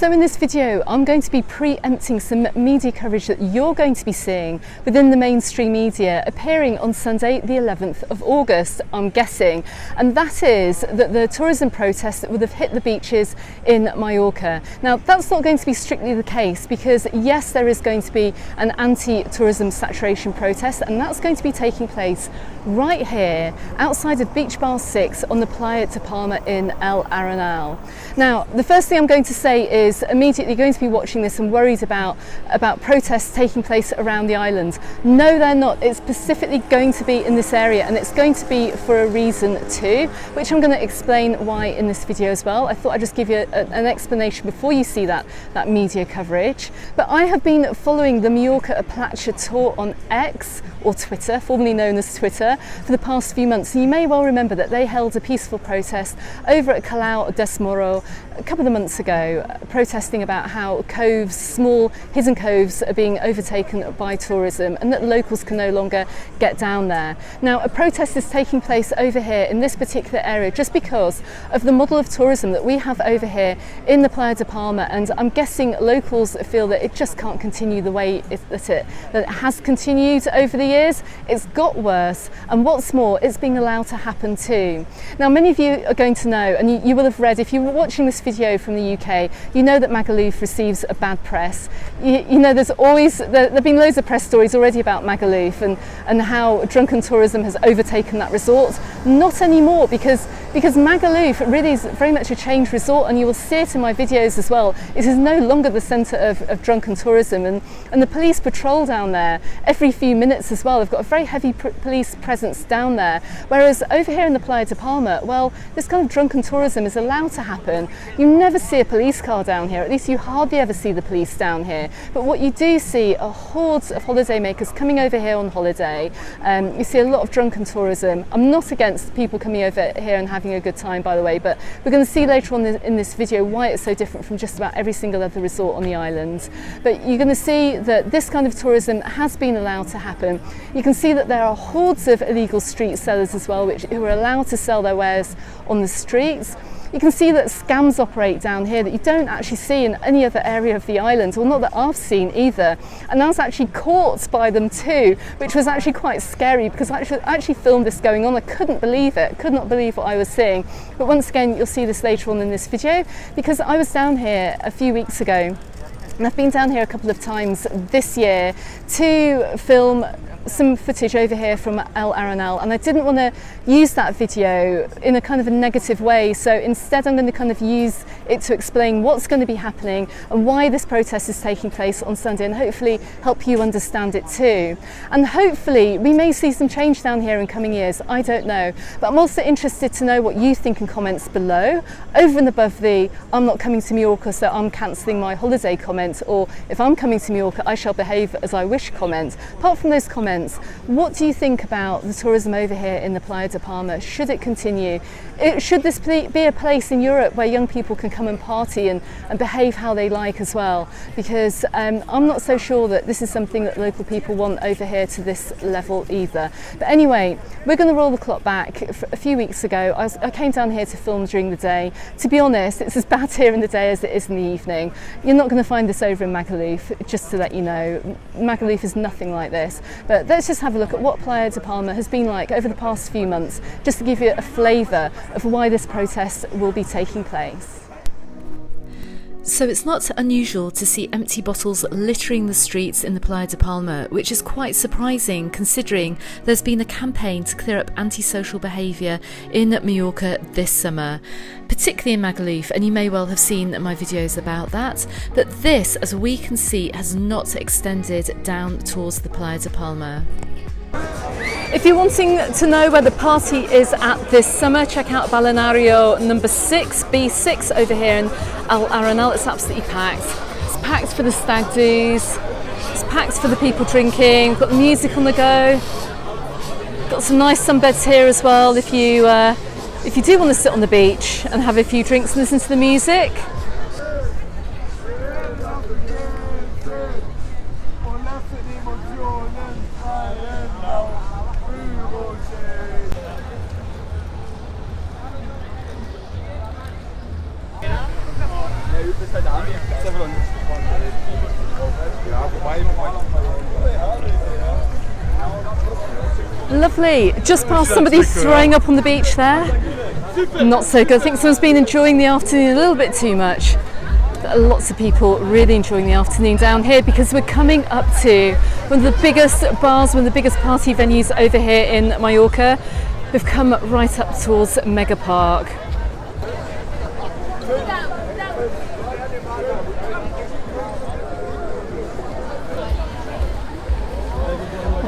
So in this video, I'm going to be preempting some media coverage that you're going to be seeing within the mainstream media appearing on Sunday, the 11th of August, I'm guessing. And that is that the tourism protests that would have hit the beaches in Mallorca. Now, that's not going to be strictly the case because yes, there is going to be an anti-tourism saturation protest, and that's going to be taking place right here outside of Beach Bar 6 on the Playa de Palma in El Arenal. Now, the first thing I'm going to say is immediately going to be watching this and worried about protests taking place around the island. No, they're not. It's specifically going to be in this area, and it's going to be for a reason too, which I'm going to explain why in this video as well. I thought I'd just give you an explanation before you see that media coverage. But I have been following the Mallorca Playa tour on X, or Twitter, formerly known as Twitter, for the past few months. And you may well remember that they held a peaceful protest over at Callao des Moro a couple of months ago, protesting about how coves, small hidden coves, are being overtaken by tourism and that locals can no longer get down there. Now, a protest is taking place over here in this particular area just because of the model of tourism that we have over here in the Playa de Palma, and I'm guessing locals feel that it just can't continue the way that it has continued over the years. It's got worse, and what's more, it's being allowed to happen too. Now, many of you are going to know, and you will have read, if you were watching this video from the UK, you know that Magaluf receives a bad press. You know there have been loads of press stories already about Magaluf and how drunken tourism has overtaken that resort. Not anymore, because Magaluf really is very much a changed resort, and you will see it in my videos as well. It is no longer the centre of drunken tourism, and the police patrol down there every few minutes as well. They've got a very heavy police presence down there, whereas over here in the Playa de Palma, well, this kind of drunken tourism is allowed to happen. You never see a police car down here, at least you hardly ever see the police down here, but what you do see are hordes of holidaymakers coming over here on holiday. You see a lot of drunken tourism. I'm not against people coming over here and having a good time, by the way, but we're going to see later on in this video why it's so different from just about every single other resort on the island. But you're going to see that this kind of tourism has been allowed to happen. You can see that there are hordes of illegal street sellers as well, who are allowed to sell their wares on the streets. You can see that scams operate down here that you don't actually see in any other area of the island, or not that I've seen either. And I was actually caught by them too, which was actually quite scary because I actually filmed this going on. I couldn't believe it, could not believe what I was seeing. But once again, you'll see this later on in this video, because I was down here a few weeks ago, and I've been down here a couple of times this year to film some footage over here from El Arenal, and I didn't want to use that video in a kind of a negative way, so instead I'm going to kind of use it to explain what's going to be happening and why this protest is taking place on Sunday, and hopefully help you understand it too. And hopefully we may see some change down here in coming years, I don't know, but I'm also interested to know what you think in comments below, over and above the "I'm not coming to Mallorca so I'm cancelling my holiday" comment, or "If I'm coming to Mallorca I shall behave as I wish" comment. Apart from those comments, what do you think about the tourism over here in the Playa de Palma? Should it continue? Should this be a place in Europe where young people can come and party and behave how they like as well? Because I'm not so sure that this is something that local people want over here to this level either. But anyway, we're going to roll the clock back. A few weeks ago, I came down here to film during the day. To be honest, it's as bad here in the day as it is in the evening. You're not going to find this over in Magaluf, just to let you know. Magaluf is nothing like this. But let's just have a look at what Playa de Palma has been like over the past few months, just to give you a flavour of why this protest will be taking place. So it's not unusual to see empty bottles littering the streets in the Playa de Palma, which is quite surprising considering there's been a campaign to clear up antisocial behaviour in Mallorca this summer, particularly in Magaluf, and you may well have seen my videos about that. But this, as we can see, has not extended down towards the Playa de Palma. If you're wanting to know where the party is at this summer, check out Balneario number 6, B6 over here in El Arenal. It's absolutely packed. It's packed for the stag do's, it's packed for the people drinking, got the music on the go, got some nice sunbeds here as well if you do want to sit on the beach and have a few drinks and listen to the music. Lovely. Just past somebody throwing up on the beach there. Not so good. I think someone's been enjoying the afternoon a little bit too much. Lots of people really enjoying the afternoon down here because we're coming up to one of the biggest bars, one of the biggest party venues over here in Mallorca. We've come right up towards Mega Park.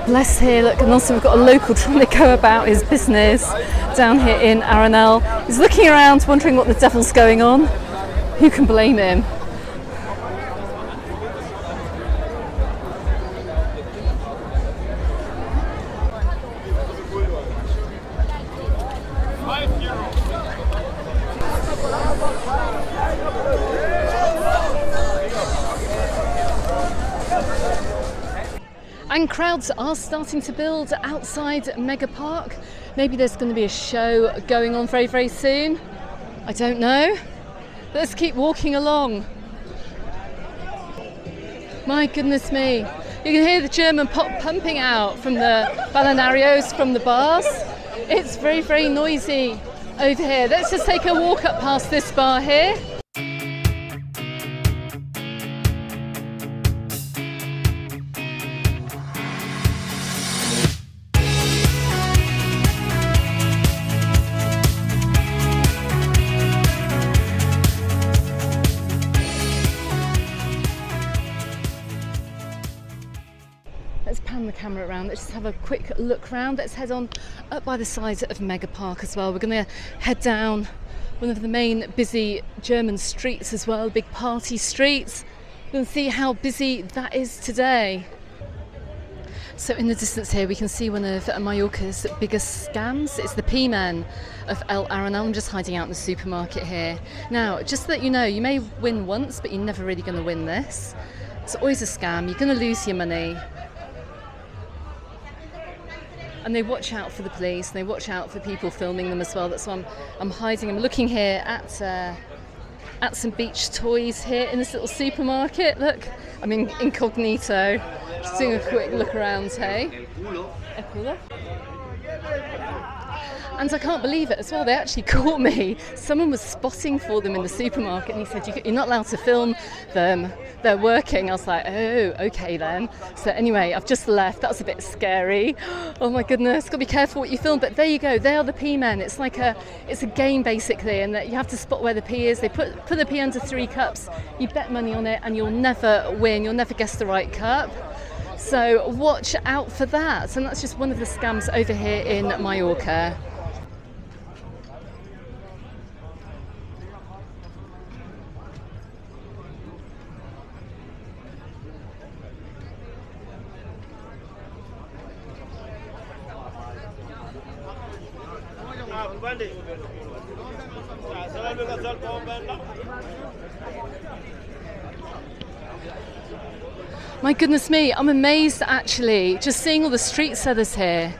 Bless here, look, and also we've got a local trying to go about his business down here in Arenal. He's looking around wondering what the devil's going on. Who can blame him? And crowds are starting to build outside Mega Park. Maybe there's going to be a show going on very, very soon. I don't know. Let's keep walking along. My goodness me. You can hear the German pop pumping out from the balanarios, from the bars. It's very, very noisy over here. Let's just take a walk up past this bar here. Let's pan the camera around. Let's just have a quick look around. Let's head on up by the side of Mega Park as well. We're going to head down one of the main busy German streets as well, big party streets. We're going to see how busy that is today. So in the distance here we can see one of Mallorca's biggest scams. It's the P-Man of El Arenal. I'm just hiding out in the supermarket here. Now, just so that you know, you may win once, but you're never really going to win this. It's always a scam. You're going to lose your money. And they watch out for the police, and they watch out for people filming them as well. That's why I'm hiding. I'm looking here at some beach toys here in this little supermarket. Look, I'm in incognito, just doing a quick look around, hey? El culo. And I can't believe it as well, they actually caught me. Someone was spotting for them in the supermarket and he said, you're not allowed to film them, they're working. I was like, oh, okay then. So anyway, I've just left, that was a bit scary. Oh my goodness, got to be careful what you film, but there you go, they are the P-men. It's like it's a game basically, and that you have to spot where the P is. They put the P under 3 cups, you bet money on it and you'll never win, you'll never guess the right cup. So watch out for that. And that's just one of the scams over here in Mallorca. My goodness me, I'm amazed actually, just seeing all the street sellers here.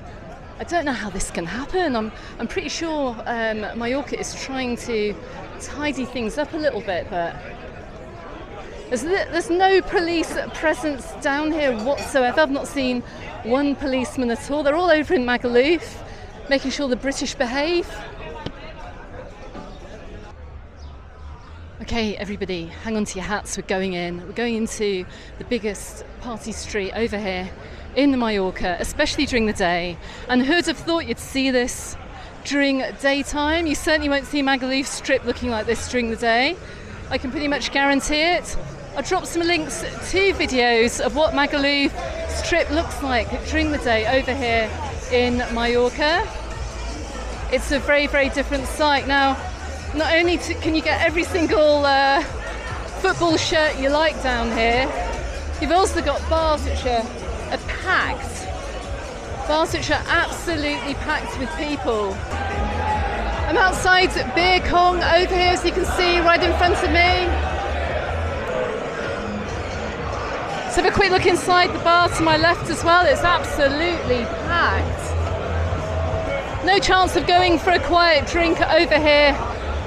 I don't know how this can happen. I'm pretty sure Mallorca is trying to tidy things up a little bit, but there's no police presence down here whatsoever. I've not seen one policeman at all. They're all over in Magaluf, making sure the British behave. Okay, everybody, hang on to your hats, we're going in. We're going into the biggest party street over here in Mallorca, especially during the day. And who'd have thought you'd see this during daytime? You certainly won't see Magaluf Strip looking like this during the day. I can pretty much guarantee it. I'll drop some links to videos of what Magaluf Strip looks like during the day over here in Mallorca. It's a very, very different sight. Now, not only can you get every single football shirt you like down here, you've also got bars which are packed. Bars which are absolutely packed with people. I'm outside Beer Kong over here, as you can see, right in front of me. Let's have a quick look inside the bar to my left as well. It's absolutely packed. No chance of going for a quiet drink over here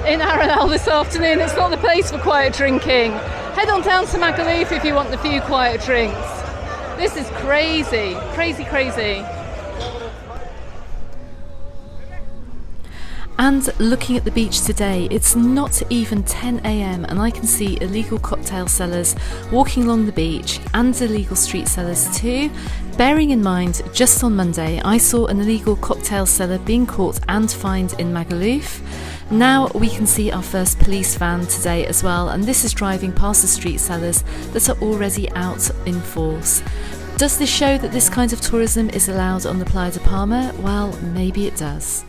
in Arenal this afternoon. It's not the place for quiet drinking. Head on down to Magaluf if you want the few quiet drinks. This is crazy, crazy, crazy. And looking at the beach today, it's not even 10 a.m. and I can see illegal cocktail sellers walking along the beach and illegal street sellers too. Bearing in mind, just on Monday, I saw an illegal cocktail seller being caught and fined in Magaluf. Now we can see our first police van today as well, and this is driving past the street sellers that are already out in force. Does this show that this kind of tourism is allowed on the Playa de Palma? Well, maybe it does.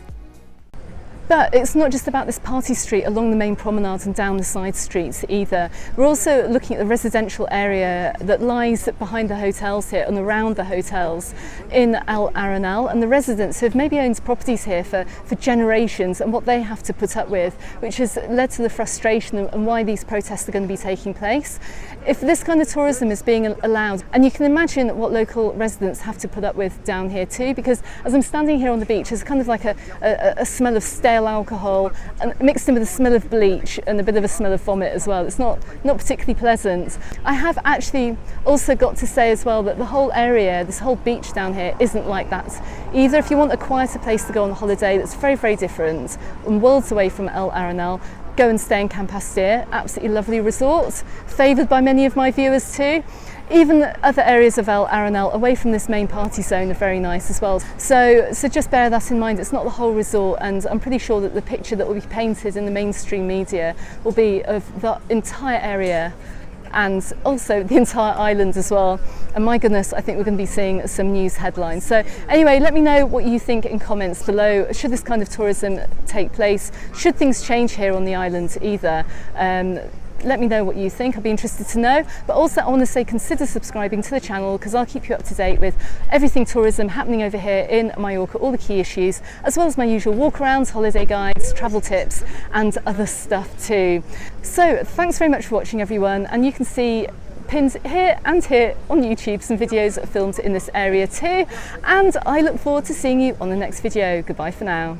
But it's not just about this party street along the main promenade and down the side streets either. We're also looking at the residential area that lies behind the hotels here and around the hotels in Arenal, and the residents who have maybe owned properties here for generations and what they have to put up with, which has led to the frustration and why these protests are going to be taking place. If this kind of tourism is being allowed, and you can imagine what local residents have to put up with down here too, because as I'm standing here on the beach, there's kind of like a smell of stale alcohol and mixed in with a smell of bleach and a bit of a smell of vomit as well. It's not particularly pleasant. I have actually also got to say as well that the whole area, this whole beach down here, isn't like that either. If you want a quieter place to go on holiday that's very, very different and worlds away from El Arenal, go and stay in Can Pastilla, absolutely lovely resort, favoured by many of my viewers too. Even other areas of El Arenal away from this main party zone are very nice as well. So just bear that in mind. It's not the whole resort, and I'm pretty sure that the picture that will be painted in the mainstream media will be of the entire area and also the entire island as well. And my goodness, I think we're going to be seeing some news headlines. So anyway, let me know what you think in comments below. Should this kind of tourism take place? Should things change here on the island either? Let me know what you think. I'd be interested to know. But also I want to say consider subscribing to the channel, because I'll keep you up to date with everything tourism happening over here in Mallorca, all the key issues, as well as my usual walkarounds, holiday guides, travel tips and other stuff too. So thanks very much for watching everyone, and you can see pinned here and here on YouTube some videos filmed in this area too, and I look forward to seeing you on the next video. Goodbye for now.